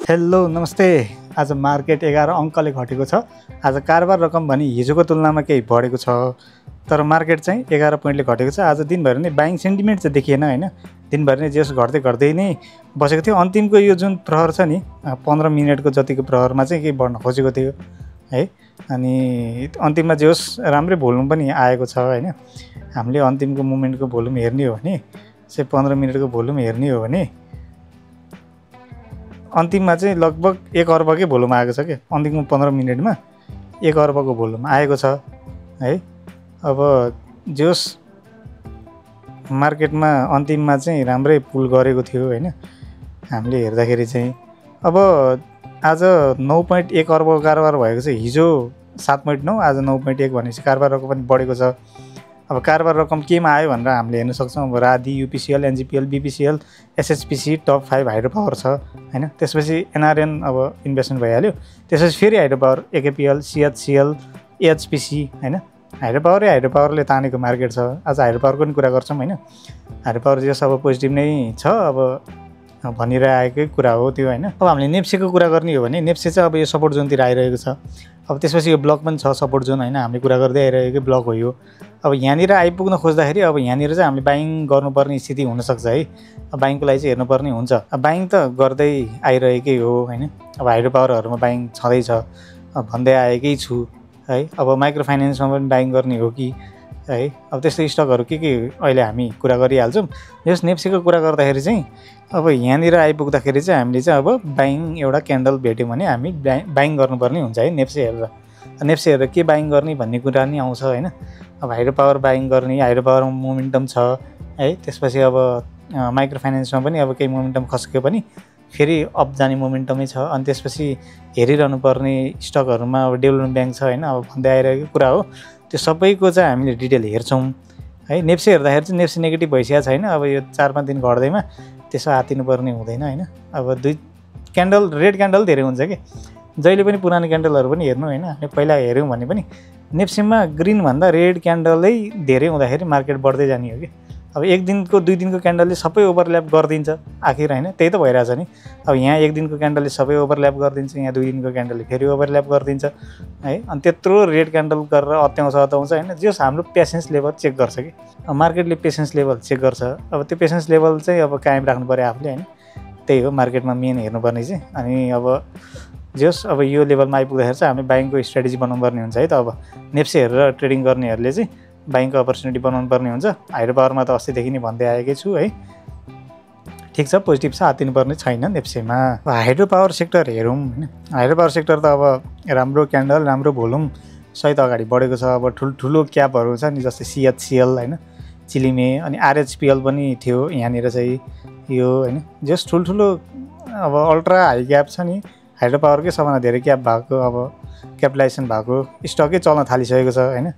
Hello नमस्ते। आज market 11 अङ्कले घटेको छ। आज कारोबार रकम भने हिजोको तुलनामा केही बढेको छ, तर मार्केट चाहिँ 11 पोइन्टले घटेको छ। आज दिनभरि नै बाइङ सेन्टिमेन्ट चाहिँ देखिएन हैन। दिनभरि नै जस घट्दै नै बसेको थियो। अन्तिमको यो जुन प्रहर छ नि 15 मिनेटको जतिको प्रहरमा चाहिँ केही बढ्न खोजेको थियो है। अनि अन्तिममा जस राम्रै भोल्युम पनि आएको छ हैन। हामीले अन्तिमको मोमेन्टको भोल्युम हेर्ने हो भने चाहिँ 15 मिनेटको भोल्युम हेर्ने हो भने अन्तिममा चाहिँ लगभग 1 अर्बकै भोल्युम आएको छ के। अन्तिमको 15 मिनेटमा 1 अर्बको भोल्युम आएको छ है। अब जोस मार्केटमा अन्तिममा चाहिँ राम्रै पुल गरेको थियो हैन। हामीले हेर्दाखेरि चाहिँ अब आज 9.1 अर्बको कारोबार भएको छ। हिजो 7.9, आज 9.1 भनेपछि कारोबार रकम पनि बढेको छ। अब कारोबार रकम केमा आयो भनेर हामीले हेर्न सक्छौँ। अब रादी, युपिसिएल, एनजिपिएल, बिपिसिएल, एसएचपिसी टप 5 हाइड्रो पावर छ हैन। त्यसपछि एनआरएन अब इन्भेस्टमेन्ट भइहाल्यो। त्यसपछि फेरि हाइड्रो पावर एकेपिएल, सिएचसिएल, एचपिसी हैन। हाइड्रो पावरले तानेको मार्केट छ। आज हाइड्रो पावरको पनि कुरा गर्छौँ हैन। हाइड्रो पावर जस अब पोजिटिभ नै छ अब भनिरहेकै कुरा हो त्यो हैन। अब हामीले नेप्सेको कुरा गर्ने हो भने नेप्से चाहिँ अब यो सपोर्ट जोनतिर आइरहेको छ। अब त्यसपछि यो ब्लक पनि छ सपोर्ट जोन हैन। हामीले कुरा गर्दै आइरहेकै ब्लक हो यो। अब यहाँनिर आइपुग्न खोज्दाखेरि अब यहाँनिर चाहिँ हामीले बाइङ गर्नुपर्ने स्थिति हुनसक्छ है। अब बाइङको लागि चाहिँ हेर्नुपर्ने हुन्छ। अब बाइङ त गर्दै आइरहेकै हो हैन। अब हाइड्रो पावरहरूमा बाइङ छँदैछ भन्दै आएकै छु है। अब माइक्रो फाइनेन्समा पनि बाइङ गर्ने हो कि है। अब त्यस्तो स्टकहरू के अहिले हामी कुरा गरिहाल्छौँ। यस नेप्सेको कुरा गर्दाखेरि चाहिँ अब यहाँनिर आइपुग्दाखेरि चाहिँ हामीले चाहिँ अब बाइङ एउटा क्यान्डल भेट्यौँ भने हामी बाइङ गर्नुपर्ने हुन्छ है। नेप्से हेरेर के बाइङ गर्ने भन्ने कुरा नि आउँछ हैन। अब हाइड्रो पावर बाइङ गर्ने, हाइड्रो पावरमा मोमेन्टम छ है। त्यसपछि अब माइक्रो फाइनेन्समा पनि अब केही मोमेन्टम खस्क्यो पनि फेरि अप जाने मोमेन्टमै छ। अनि त्यसपछि हेरिरहनु पर्ने स्टकहरूमा अब डेभलपमेन्ट ब्याङ्क छ हैन। अब भन्दै आइरहेको कुरा हो। त्यो सबैको चाहिँ हामीले डिटेल हेर्छौँ है। नेप्से हेर्दाखेरि चाहिँ नेप्से नेगेटिभ भइसकेको छैन। अब यो 4-5 दिन घट्दैमा त्यसो आतिनुपर्ने हुँदैन हैन। अब दुई क्यान्डल रेड क्यान्डल धेरै हुन्छ कि जहिले पनि पुरानो क्यान्डलहरू पनि हेर्नु हैन। हामी पहिला हेऱ्यौँ भने पनि नेप्सेमा ग्रिन भन्दा रेड क्यान्डलै धेरै हुँदाखेरि मार्केट बढ्दै जाने हो कि। अब 1 दिनको 2 दिनको क्यान्डलले सबै ओभरल्याप गरिदिन्छ आखिर हैन। त्यही त भइरहेछ नि। अब यहाँ 1 दिनको क्यान्डलले सबै ओभरल्याप गरिदिन्छ, यहाँ 2 दिनको क्यान्डलले फेरि ओभरल्याप गरिदिन्छ है। अनि त्यत्रो रेड क्यान्डल गरेर अत्याउँछ हैन। जस हाम्रो पेसेन्स लेभल चेक गर्छ कि मार्केटले पेसेन्स लेभल चेक गर्छ। अब त्यो पेसेन्स लेभल चाहिँ अब कायम राख्नु पर्यो आफूले हैन। त्यही हो मार्केटमा मेन हेर्नुपर्ने चाहिँ। अनि अब जस अब यो लेभलमा आइपुग्दाखेरि चाहिँ हामी बाइङको स्ट्राटेजी बनाउनु पर्ने हुन्छ है। त अब नेप्से हेरेर ट्रेडिङ गर्नेहरूले चाहिँ बाइङको अपर्च्युनिटी बनाउनु पर्ने हुन्छ। हाइड्रो पावरमा त अस्तिदेखि नै भन्दै आएकै छु है। ठिक छ, पोजिटिभ छ, आतिनुपर्ने छैन नेप्सेमा। हाइड्रो पावर सेक्टर हेरौँ हैन। हाइड्रो पावर सेक्टर त अब राम्रो क्यान्डल, राम्रो भोल्युम सहित अगाडि बढेको छ। अब ठुल्ठुलो क्यापहरू छ नि, जस्तै सिएचसिएल हैन, चिलिमे, अनि आरएचपिएल पनि थियो यहाँनिर चाहिँ यो हैन। जस ठुल्ठुलो अब अल्ट्रा हाई क्याप छ नि, हाइड्रो पावरकै सबभन्दा धेरै क्याप भएको अब क्यापिटलाइजेसन भएको स्टकै चल्न थालिसकेको छ हैन।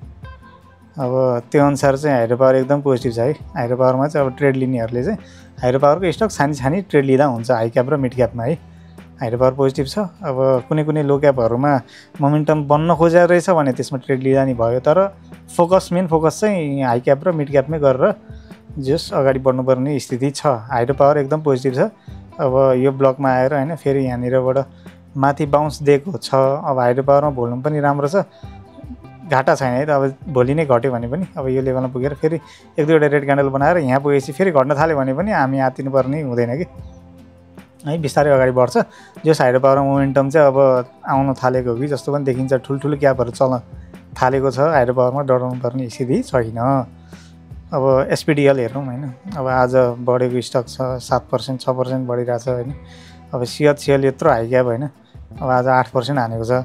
अब त्यो अनुसार चाहिँ हाइड्रो पावर एकदम पोजिटिभ छ है। हाइड्रो पावरमा चाहिँ अब ट्रेड लिनेहरूले चाहिँ हाइड्रो पावरको स्टक छानी ट्रेड लिँदा हुन्छ हाई क्याप र मिड क्यापमा है। हाइड्रो पावर पोजिटिभ छ। अब कुनै लो क्यापहरूमा मोमेन्टम बन्न खोजेको रहेछ भने त्यसमा ट्रेड लिँदा नि भयो। तर मेन फोकस चाहिँ हाई क्याप र मिड क्यापमै गरेर जस अगाडि बढ्नुपर्ने स्थिति छ। हाइड्रो पावर एकदम पोजिटिभ छ। अब यो ब्लकमा आएर हैन फेरि यहाँनिरबाट माथि बाउन्स दिएको छ। अब हाइड्रो पावरमा भोल्युम पनि राम्रो छ, घाटा छैन है त। अब भोलि नै घट्यो भने पनि अब यो लेभलमा पुगेर फेरि 1-2वटा रेड क्यान्डल बनाएर यहाँ पुगेपछि फेरि घट्न थाल्यो भने पनि हामी आतिनुपर्ने हुँदैन कि है। बिस्तारै अगाडि बढ्छ। जस हाइड्रो पावरमा मोमेन्टम चाहिँ अब आउन थालेको हो कि जस्तो पनि देखिन्छ। ठुल्ठुलो क्यापहरू चल्न थालेको छ। हाइड्रो पावरमा डराउनु पर्ने स्थिति छैन। अब एसपिडिएल हेरौँ हैन। अब आज बढेको स्टक छ 7%, 6% बढिरहेछ हैन। अब सिएचसिएल यत्रो हाई क्याप हैन। अब आज 8% हानेको छ।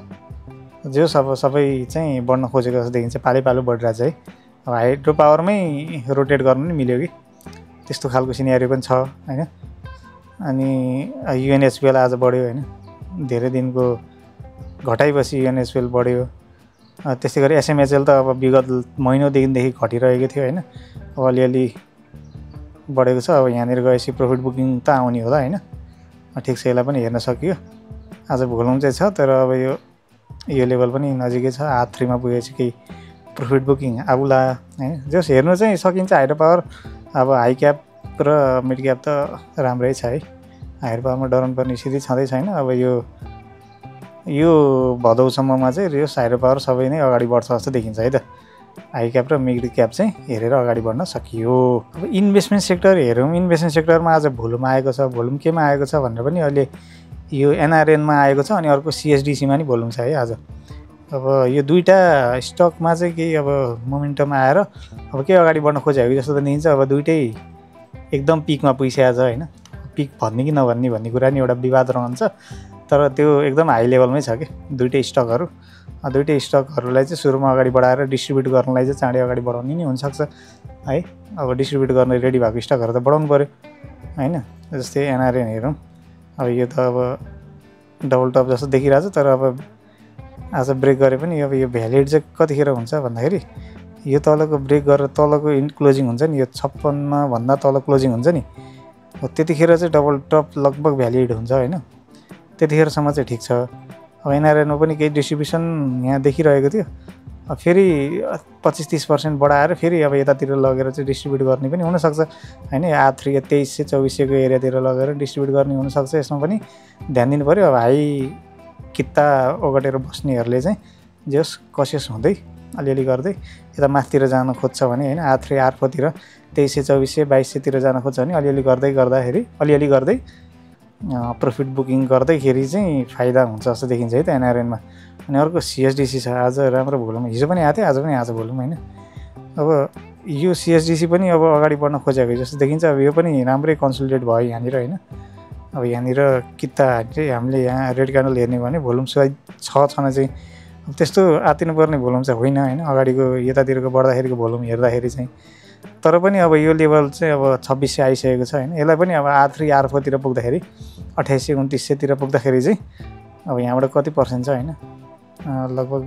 जस अब सबै चाहिँ बढ्न खोजेको जस्तो देखिन्छ। पालो बढिरहेछ है। अब हाइड्रो पावरमै रोटेट गर्नु नि मिल्यो कि त्यस्तो खालको सिनेरियो पनि छ हैन। अनि युएनएसपिएल आज बढ्यो हैन। धेरै दिनको घटाइपछि युएनएसपिएल बढ्यो। त्यस्तै गरी एसएमएचएल त अब विगत महिनौदेखि घटिरहेको थियो हैन। अब अलिअलि बढेको छ। अब यहाँनिर गएपछि प्रफिट बुकिङ त आउने होला हैन। ठिक छ, यसलाई पनि हेर्न सकियो। आज भोल्युम चाहिँ छ, तर अब यो लेभल पनि नजिकै छ। हाफ 3 मा पुगेपछि केही प्रफिट बुकिङ आउला हैन। जस हेर्नु चाहिँ सकिन्छ। हाइड्रो पावर अब हाई क्याप र मिड क्याप त राम्रै छ है। हायर पावरमा डराउनुपर्ने स्थिति छँदै छैन। अब यो भदौसम्ममा चाहिँ यो हायर पावर सबै नै अगाडि बढ्छ जस्तो देखिन्छ है त। हाई क्याप र मिड क्याप चाहिँ हेरेर अगाडि बढ्न सकियो। अब इन्भेस्टमेन्ट सेक्टर हेरौँ, इन्भेस्टमेन्ट सेक्टरमा आज भोल्युम आएको छ। भोल्युम केमा आएको छ भनेर पनि अहिले यो एनआरएनमा आएको छ अनि अर्को सिएसडिसीमा नि भोल्युम छ है आज। अब यो दुईवटा स्टकमा चाहिँ केही अब मोमेन्टम आएर अब केही अगाडि बढ्न खोजेको जस्तो त देखिन्छ। अब दुइटै एकदम पिकमा पुगिसकेको छ होइन। पिक भन्ने कि नभन्ने भन्ने कुरा नि एउटा विवाद रहन्छ, तर त्यो एकदम हाई लेभलमै छ कि दुइटै स्टकहरू। दुइटै स्टकहरूलाई चाहिँ सुरुमा अगाडि बढाएर डिस्ट्रिब्युट गर्नलाई चाहिँ चाँडै अगाडि बढाउने नि हुनसक्छ है। अब डिस्ट्रिब्युट गर्न रेडी भएको स्टकहरू त बढाउनु पऱ्यो होइन। जस्तै एनआरएन हेरौँ, अब यो त अब डबल टप जस्तो देखिरहेको छ, तर अब आज ब्रेक गरे पनि अब यो भ्यालिड चाहिँ कतिखेर हुन्छ भन्दाखेरि यो तलको ब्रेक गरेर तलको क्लोजिङ हुन्छ नि, यो 56 भन्दा तल क्लोजिङ हुन्छ नि, त्यतिखेर चाहिँ डबल टप लगभग भ्यालिड हुन्छ होइन। त्यतिखेरसम्म चाहिँ ठिक छ। अब एनआरएनमा पनि केही डिस्ट्रिब्युसन यहाँ देखिरहेको थियो, अब फेरि 25-30% बढाएर फेरि अब यतातिर लगेर चाहिँ डिस्ट्रिब्युट गर्ने पनि हुनसक्छ होइन। R3 2300-2400को एरियातिर लगेर डिस्ट्रिब्युट गर्ने हुनसक्छ। यसमा पनि ध्यान दिनु पऱ्यो। अब हाई किता ओगटेर बस्नेहरूले चाहिँ जस कसियस हुँदै अलिअलि गर्दै यता माथितिर जान खोज्छ भने होइन, R3 R4 तिर 2300-2400-2200 जान खोज्छ भने अलिअलि गर्दै प्रफिट बुकिङ गर्दैखेरि चाहिँ फाइदा हुन्छ जस्तो देखिन्छ है त एनआरएनमा। अनि अर्को सिएसडिसी छ। आज राम्रो भोल्युम, हिजो पनि आएको थियो, आज पनि आज भोल्युम होइन। अब यो सिएसडिसी पनि अब अगाडि बढ्न खोजेको जस्तो देखिन्छ। अब यो पनि राम्रै कन्सोलिडेट भयो यहाँनिर होइन। अब यहाँनिर किता चाहिँ हामीले यहाँ रेड क्यान्डल हेर्ने भने भोल्युम सायद छन चाहिँ त्यस्तो आतिनुपर्ने भोल्युम चाहिँ होइन होइन। अगाडिको यतातिरको बढ्दाखेरिको भोल्युम हेर्दाखेरि चाहिँ, तर पनि अब यो लेभल चाहिँ अब 2600 आइसकेको छ होइन। यसलाई पनि अब R3 R4 तिर पुग्दाखेरि 2800-2900 तिर पुग्दाखेरि चाहिँ अब यहाँबाट कति पर्सेन्ट छ होइन, लगभग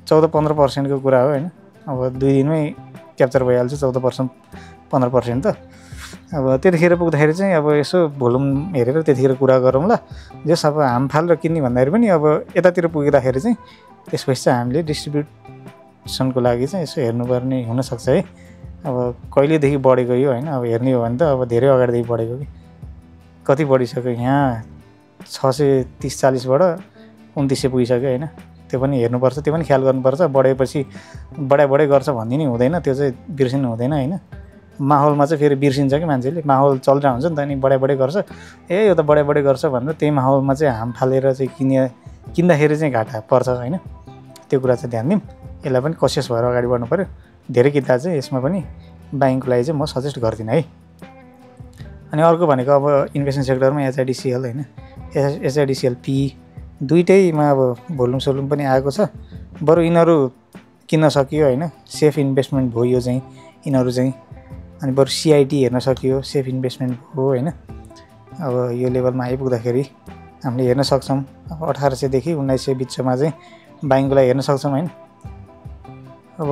14-15% को कुरा हो होइन। अब 2 दिनमै क्याप्चर भइहाल्छ 14% 15% त। अब त्यतिखेर पुग्दाखेरि चाहिँ अब यसो भोल्युम हेरेर त्यतिखेर कुरा गरौँला। जस अब हामफाल र किन्ने भन्दाखेरि पनि अब यतातिर पुगिँदाखेरि चाहिँ त्यसपछि चाहिँ हामीले डिस्ट्रिब्युसनको लागि चाहिँ यसो हेर्नुपर्ने हुनसक्छ है। अब कहिलेदेखि बढेको यो होइन, अब हेर्ने हो भने त अब धेरै अगाडिदेखि बढेको कि कति बढिसक्यो। यहाँ 630-40बाट 2900 पुगिसक्यो होइन। त्यो पनि हेर्नुपर्छ, त्यो पनि ख्याल गर्नुपर्छ। बढेपछि बढाइ गर्छ भन्ने नि हुँदैन, त्यो चाहिँ बिर्सिनु हुँदैन होइन। माहौलमा चाहिँ फेरि बिर्सिन्छ कि मान्छेले, माहौल चलिरहेको हुन्छ नि त, अनि बढाइ गर्छ, ए यो त बढाइ गर्छ भनेर त्यही माहौलमा चाहिँ हाम फालेर चाहिँ किन्दाखेरि चाहिँ घाटा पर्छ होइन। त्यो कुरा चाहिँ ध्यान दिउँ। यसलाई पनि कसियस भएर अगाडि बढ्नु पऱ्यो। धेरै किता चाहिँ यसमा पनि बाइङको लागि चाहिँ म सजेस्ट गर्दिनँ है। अनि अर्को भनेको अब इन्भेस्टमेन्ट सेक्टरमा एचआइडिसिएल होइन, एचआइडिसिएल पी दुइटैमा अब भोल्युम पनि आएको छ। बरु यिनीहरू किन्न सकियो होइन, सेफ इन्भेस्टमेन्ट भयो यो चाहिँ यिनीहरू चाहिँ। अनि बरु सिआइटी हेर्न सकियो, सेफ इन्भेस्टमेन्ट हो होइन। अब यो लेभलमा आइपुग्दाखेरि हामीले हेर्न सक्छौँ। अब 1800 देखि 1900 बिचमा चाहिँ बाइङको लागि हेर्न सक्छौँ होइन। अब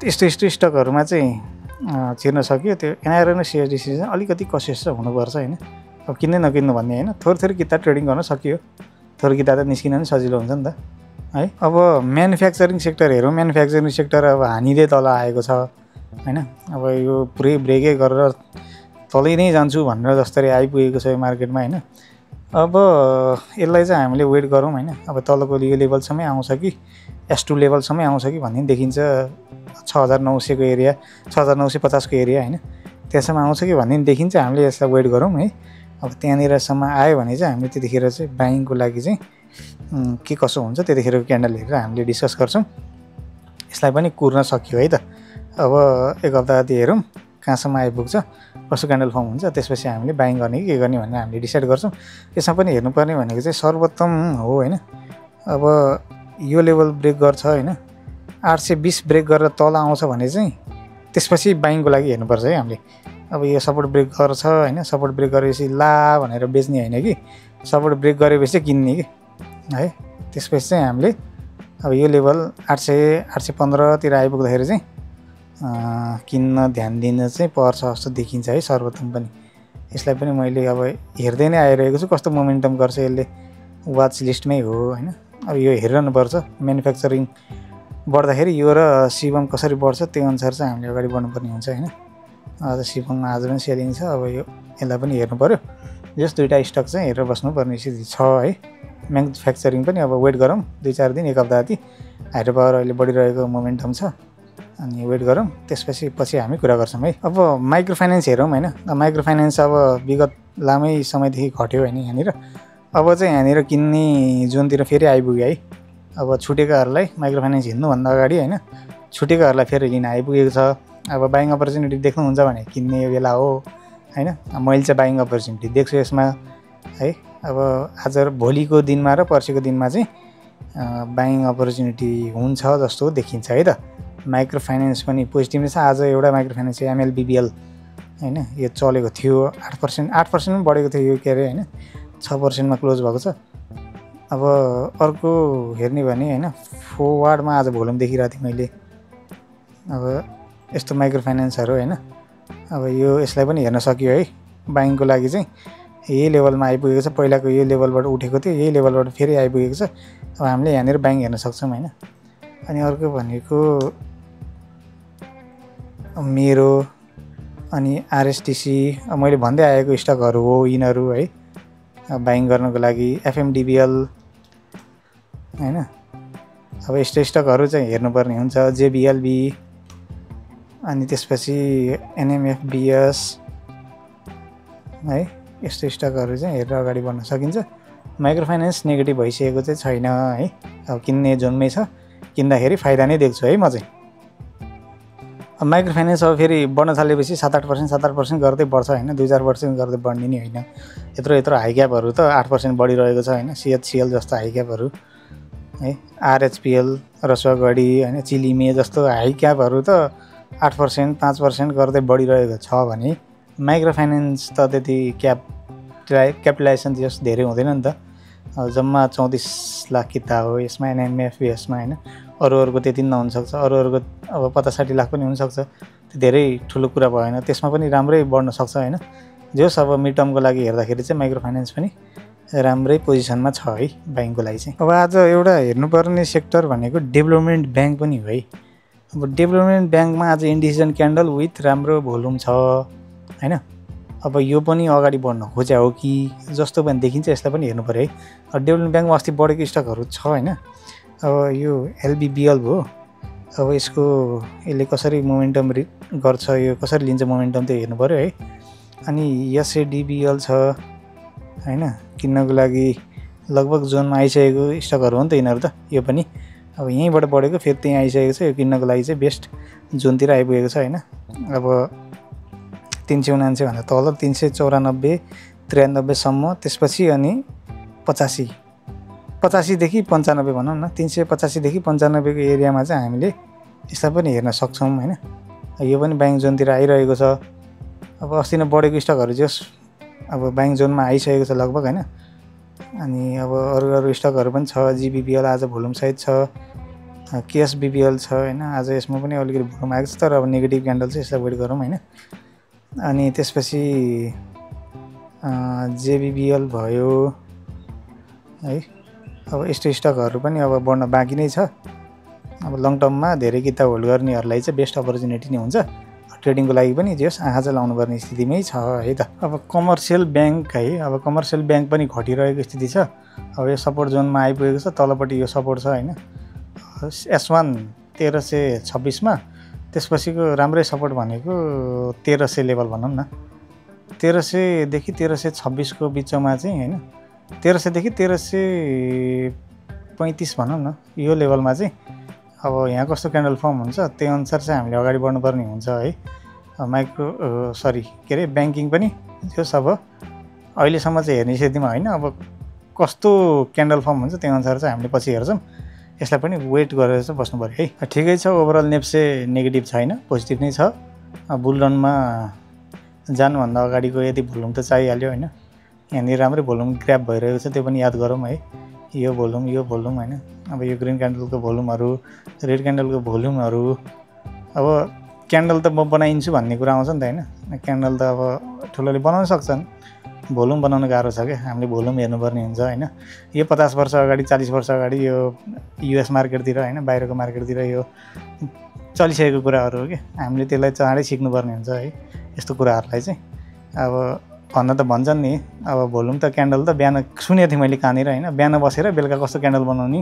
यस्तो स्टकहरूमा चाहिँ छिर्न सक्यो। त्यो एनआरएन र सिएसडिसी चाहिँ अलिकति कसियस चाहिँ हुनुपर्छ होइन। अब किन्दै नकिन्नु भन्ने होइन, थोरै किता ट्रेडिङ गर्न सकियो। थोरै किता त निस्किन पनि सजिलो हुन्छ नि त है। अब म्यानुफ्याक्चरिङ सेक्टर हेरौँ। म्यानुफ्याक्चरिङ सेक्टर अब हानिँदै तल आएको छ होइन। अब यो पुरै ब्रेकै गरेर तलै नै जान्छु भनेर जस्तरी आइपुगेको छ यो मार्केटमा होइन। अब यसलाई चाहिँ हामीले वेट गरौँ होइन। अब तलको यो लेभलसम्मै आउँछ कि S2 लेभलसम्मै आउँछ कि भन्ने देखिन्छ। 6900 को एरिया, 6950 को एरिया होइन, त्यसम्म आउँछ कि भन्ने देखिन्छ। हामीले यसलाई वेट गरौँ है। अब त्यहाँनिरसम्म आयो भने चाहिँ हामीले त्यतिखेर चाहिँ बाइङको लागि चाहिँ के कसो हुन्छ त्यतिखेरको क्यान्डल हेरेर हामीले डिस्कस गर्छौँ। यसलाई पनि कुर्न सकियो है त। अब एक हप्ता जति हेरौँ कहाँसम्म आइपुग्छ, कसो क्यान्डल फर्म हुन्छ, त्यसपछि हामीले बाइङ गर्ने कि के गर्ने भनेर हामीले डिसाइड गर्छौँ। यसमा पनि हेर्नुपर्ने भनेको चाहिँ सर्वोत्तम हो होइन। अब यो लेभल ब्रेक गर्छ होइन, 820 ब्रेक गरेर तल आउँछ भने चाहिँ त्यसपछि बाइङको लागि हेर्नुपर्छ है हामीले। अब यो सपोर्ट ब्रेक गर्छ होइन, सपोर्ट ब्रेक गरेपछि ला भनेर बेच्ने होइन कि, सपोर्ट ब्रेक गरेपछि किन्ने कि है। त्यसपछि चाहिँ हामीले अब यो लेभल 800-815 तिर आइपुग्दाखेरि चाहिँ किन्न ध्यान दिन चाहिँ पर्छ जस्तो देखिन्छ है सर्वोत्तम पनि। यसलाई पनि मैले अब हेर्दै नै आइरहेको छु कस्तो मोमेन्टम गर्छ यसले, वाच लिस्टमै हो होइन। अब यो हेरिरहनुपर्छ म्यानुफ्याक्चरिङ बढ्दाखेरि यो र शिवम कसरी बढ्छ त्यो अनुसार चाहिँ हामीले अगाडि बढ्नुपर्ने हुन्छ होइन। आज शिवममा आज पनि सेलिङ छ, अब यो यसलाई पनि हेर्नु पऱ्यो। जस दुईवटा स्टक चाहिँ हेरेर बस्नुपर्ने स्थिति छ है। म्यानुफ्याक्चरिङ पनि अब वेट गरौँ 2-4 दिन 1 हप्ता जति। हाइड्रो पावर अहिले बढिरहेको मोमेन्टम छ, अनि वेट गरौँ, त्यसपछि हामी कुरा गर्छौँ है। अब माइक्रो फाइनेन्स हेरौँ होइन। माइक्रो फाइनेन्स अब विगत लामै समयदेखि घट्यो होइन यहाँनिर। अब चाहिँ यहाँनिर किन्ने जोनतिर फेरि आइपुग्यो है। अब छुटेकाहरूलाई माइक्रो फाइनेन्स हिँड्नुभन्दा अगाडि होइन, छुटेकाहरूलाई फेरि लिन आइपुगेको छ। अब बाइङ अपर्च्युनिटी देख्नुहुन्छ भने किन्ने बेला हो होइन। मैले चाहिँ बाइङ अपर्च्युनिटी देख्छु यसमा है। अब आज भोलिको दिनमा र पर्सिको दिनमा चाहिँ बाइङ अपर्च्युनिटी हुन्छ जस्तो देखिन्छ है त। माइक्रो फाइनेन्स पनि पोजिटिभ नै छ। आज एउटा माइक्रो फाइनेन्स MLBBL होइन, यो चलेको थियो 8% पनि बढेको थियो यो, के अरे होइन 6%मा क्लोज भएको छ। अब अर्को हेर्ने भने होइन, फरवार्डमा आज भोल्युम देखिरहेको थिएँ मैले। अब यस्तो माइक्रो फाइनेन्सहरू होइन, अब यसलाई पनि हेर्न सकियो है। बाइङको लागि चाहिँ यही लेभलमा आइपुगेको छ। पहिलाको यो लेभलबाट उठेको थियो, यही लेभलबाट फेरि आइपुगेको छ। अब हामीले यहाँनिर बाइङ हेर्न सक्छौँ होइन। अनि अर्को भनेको मेरो अनि RSTC मैले भन्दै आएको स्टकहरू हो यिनीहरू है, बाइङ गर्नको लागि। FMDBL होइन। अब यस्तो स्टकहरू चाहिँ हेर्नुपर्ने हुन्छ। JBLB अनि त्यसपछि NMFBS है, यस्तो स्टकहरू चाहिँ हेरेर अगाडि बढ्न सकिन्छ। माइक्रो फाइनेन्स नेगेटिभ भइसकेको चाहिँ छैन है। अब किन्ने जोनमै छ, किन्दाखेरि फाइदा नै देख्छु है म चाहिँ। अब माइक्रो फाइनेन्स अब फेरि बढ्न थालेपछि 7-8% गर्दै बढ्छ होइन। 2-4% गर्दै बढ्ने नि होइन। यत्रो हाई क्यापहरू त 8% बढिरहेको छ होइन। CHCL जस्तो हाई क्यापहरू है, RHPL रसुवागढी होइन, चिलिमे जस्तो हाई क्यापहरू त 8% 5% गर्दै बढिरहेको छ भने माइक्रो फाइनेन्स त त्यति क्यापिटलाइजेसन जस्तो धेरै हुँदैन नि त। जम्मा 34 लाख किता हो यसमा NMFBSमा होइन। अरूहरूको त्यति नहुनसक्छ, अरूहरूको अब 50-60 लाख पनि हुनसक्छ। त्यो धेरै ठुलो कुरा भएन, त्यसमा पनि राम्रै बढ्न सक्छ होइन। जस अब मिड टर्मको लागि हेर्दाखेरि चाहिँ माइक्रो फाइनेन्स पनि राम्रै पोजिसनमा छ है बाइङको लागि चाहिँ। अब आज एउटा हेर्नुपर्ने सेक्टर भनेको डेभलपमेन्ट ब्याङ्क पनि हो है। अब डेभलपमेन्ट ब्याङ्कमा आज इन्डिसिजन क्यान्डल विथ राम्रो भोल्युम छ होइन। अब यो पनि अगाडि बढ्न खोज्या हो कि जस्तो पनि देखिन्छ, यसलाई पनि हेर्नु पऱ्यो है। अब डेभलपमेन्ट ब्याङ्कमा अस्ति बढेको स्टकहरू छ होइन। अब यो LBBL हो। अब यसले कसरी मोमेन्टम गर्छ, यो कसरी लिन्छ मोमेन्टम त्यो हेर्नु पऱ्यो है। अनि SADBL छ होइन, किन्नको लागि लगभग जोनमा आइसकेको स्टकहरू हो नि त यिनीहरू त। यो पनि अब यहीँबाट बढेको फेरि त्यहीँ आइसकेको छ। यो किन्नको लागि चाहिँ बेस्ट जोनतिर आइपुगेको छ होइन। अब 379 भन्दा तल 394 93 सम्म, त्यसपछि अनि 85 देखि 95 भनौँ न, 385 देखि 95 को एरियामा चाहिँ हामीले यसलाई पनि हेर्न सक्छौँ होइन। यो पनि बाइङ जोनतिर आइरहेको छ। अब अस्ति नै बढेको स्टकहरू जस अब बाइङ जोनमा आइसकेको छ लगभग होइन। अनि अब अरू स्टकहरू पनि छ। GBBL आज भोल्युम सहित छ, KSBBL छ होइन। आज यसमा पनि अलिकति भोल्युम आएको छ, तर अब नेगेटिभ क्यान्डल चाहिँ यसलाई वेट गरौँ होइन। अनि त्यसपछि JBBL भयो है। अब यस्तो स्टकहरू पनि अब बढ्न बाँकी नै छ। अब लङ टर्ममा धेरै किता होल्ड गर्नेहरूलाई चाहिँ बेस्ट अपर्च्युनिटी नै हुन्छ ट्रेडिङको लागि पनि। जस आँखा चाहिँ लाउनु पर्ने स्थितिमै छ है त। अब कमर्सियल ब्याङ्क है, अब कमर्सियल ब्याङ्क पनि घटिरहेको स्थिति छ। अब यो सपोर्ट जोनमा आइपुगेको छ, तलपट्टि यो सपोर्ट छ होइन। S1 1326 मा, त्यसपछिको राम्रै सपोर्ट भनेको 1300 लेभल भनौँ न। 1300 देखि 1326 को बिचमा चाहिँ होइन, 1300 देखि 1335 भनौँ न, यो लेभलमा चाहिँ अब यहाँ कस्तो क्यान्डल फर्म हुन्छ त्यही अनुसार चाहिँ हामीले अगाडि बढ्नुपर्ने हुन्छ है। ब्याङ्किङ पनि जस अब अहिलेसम्म चाहिँ हेर्ने स्थितिमा होइन। अब कस्तो क्यान्डल फर्म हुन्छ त्यही अनुसार चाहिँ हामीले पछि हेर्छौँ। यसलाई पनि वेट गरेर चाहिँ बस्नु पऱ्यो है। ठिकै छ, ओभरअल नेप्से नेगेटिभ छैन, पोजिटिभ नै छ। बुल रनमा जानुभन्दा अगाडिको यदि भोल्युम त चाहिहाल्यो होइन। यहाँनिर राम्रै भोल्युम ग्र्याप भइरहेको छ, त्यो पनि याद गरौँ है। यो भोल्युम होइन। अब यो ग्रिन क्यान्डलको भोल्युमहरू, रेड क्यान्डलको भोल्युमहरू, अब क्यान्डल त म बनाइन्छु भन्ने कुरा आउँछ नि त होइन। क्यान्डल त अब ठुलोले बनाउन सक्छन्, भोल्युम बनाउनु गाह्रो छ क्या। हामीले भोल्युम हेर्नुपर्ने हुन्छ होइन। यो 50 वर्ष अगाडि 40 वर्ष अगाडि यो US मार्केटतिर होइन, बाहिरको मार्केटतिर यो चलिसकेको कुराहरू हो कि हामीले त्यसलाई चाँडै सिक्नुपर्ने हुन्छ है। यस्तो कुराहरूलाई चाहिँ अब भन्न त भन्छन् नि अब भोल्युम त क्यान्डल त बिहान सुनेको थिएँ मैले कहाँनिर होइन बिहान बसेर बेलुका कस्तो क्यान्डल बनाउने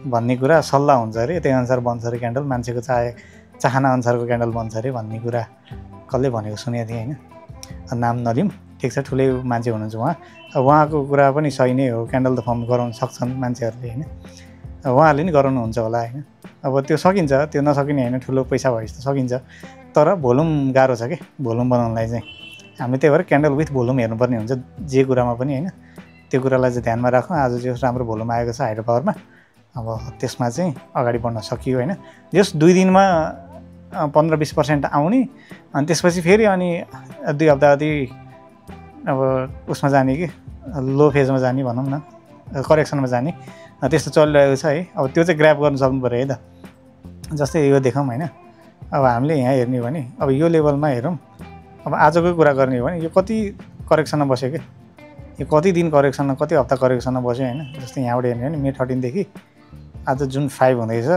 भन्ने कुरा सल्लाह हुन्छ अरे त्यही अनुसार बन्छ अरे क्यान्डल मान्छेको चाहना अनुसारको क्यान्डल बन्छ अरे भन्ने कुरा कसले भनेको सुनेको थिएँ होइन नाम नलिउँ ठिक छ ठुलै मान्छे हुनुहुन्छ उहाँको कुरा पनि सही नै हो क्यान्डल त फर्म गराउन सक्छन् मान्छेहरूले होइन उहाँहरूले नि गराउनुहुन्छ होला होइन अब त्यो सकिन्छ त्यो नसकिने होइन ठुलो पैसा भएपछि त सकिन्छ तर भोल्युम गाह्रो छ क्या भोल्युम बनाउनलाई चाहिँ हामीले त्यही भएर क्यान्डल विथ भोल्युम हेर्नुपर्ने हुन्छ जे कुरामा पनि होइन त्यो कुरालाई चाहिँ ध्यानमा राखौँ आज जो राम्रो भोल्युम आएको छ हाइड्रो पावरमा अब त्यसमा चाहिँ अगाडि बढ्न सकियो होइन जस 2 दिनमा 15-20% आउने अनि त्यसपछि फेरि अनि 2 हप्तादेखि अब उसमा जाने कि लो फेजमा जाने भनौँ न करेक्सनमा जाने त्यस्तो चलिरहेको छ है अब त्यो चाहिँ ग्र्याब गर्नु सक्नु पऱ्यो है त जस्तै यो देखौँ होइन अब हामीले यहाँ हेर्ने हो भने अब यो लेभलमा हेरौँ अब आजकै कुरा गर्ने हो भने यो कति करेक्सनमा बस्यो क्या यो कति दिन करेक्सनमा कति हप्ता करेक्सनमा बस्यो होइन जस्तै यहाँबाट हेर्ने हो भने मे 13 देखि आज जुन 5 हुँदैछ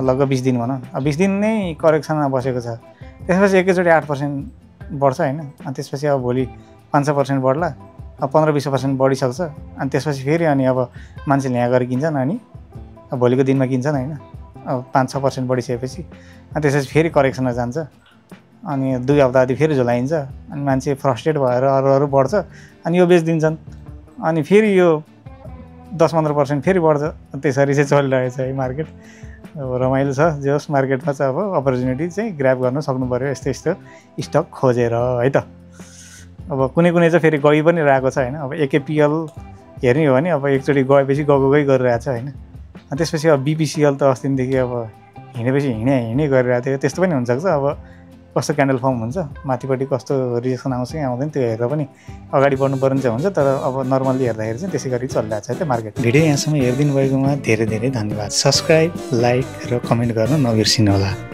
लगभग 20 दिन भनौँ अब 20 दिन नै करेक्सनमा बसेको छ त्यसपछि एकैचोटि 8% बढ्छ होइन अनि त्यसपछि अब भोलि 500% बढ्ला अब 15-20% बढिसक्छ अनि त्यसपछि फेरि अनि अब मान्छेले यहाँ गएर किन्छन् अनि अब भोलिको दिनमा किन्छन् होइन अब 5-6% बढिसकेपछि अनि त्यसपछि फेरि करेक्सनमा जान्छ अनि 2 हप्तादेखि फेरि झोलाइन्छ अनि मान्छे फ्रस्ट्रेट भएर अरू बढ्छ अनि यो बेचिदिन्छन् अनि फेरि यो 10-15% फेरि बढ्छ त्यसरी चाहिँ चलिरहेको छ है मार्केट अब रमाइलो छ जस मार्केटमा चाहिँ अब अपर्च्युनिटी चाहिँ ग्र्याब गर्न सक्नु पऱ्यो यस्तो स्टक खोजेर है त अब कुनै चाहिँ फेरि गइ पनि रहेको छ होइन अब एकेपिएल हेर्ने हो भने अब एकचोटि गएपछि गएकै गरिरहेको छ होइन त्यसपछि अब बिपिसिएल त अस्तिदेखि अब हिँडेपछि हिँडै गरिरहेको थियो त्यस्तो पनि हुनसक्छ अब कस्तो क्यान्डल फर्म हुन्छ माथिपट्टि कस्तो रिएक्सन आउँछ कि आउँदैन त्यो हेरेर पनि अगाडि बढ्नुपर्ने चाहिँ हुन्छ तर अब नर्मल्ली हेर्दाखेरि चाहिँ त्यसै गरी चलिरहेको छ है त मार्केट भिडियो यहाँसम्म हेरिदिनु भएकोमा धेरै धेरै धन्यवाद सब्सक्राइब लाइक र कमेन्ट गर्न नबिर्सिनु होला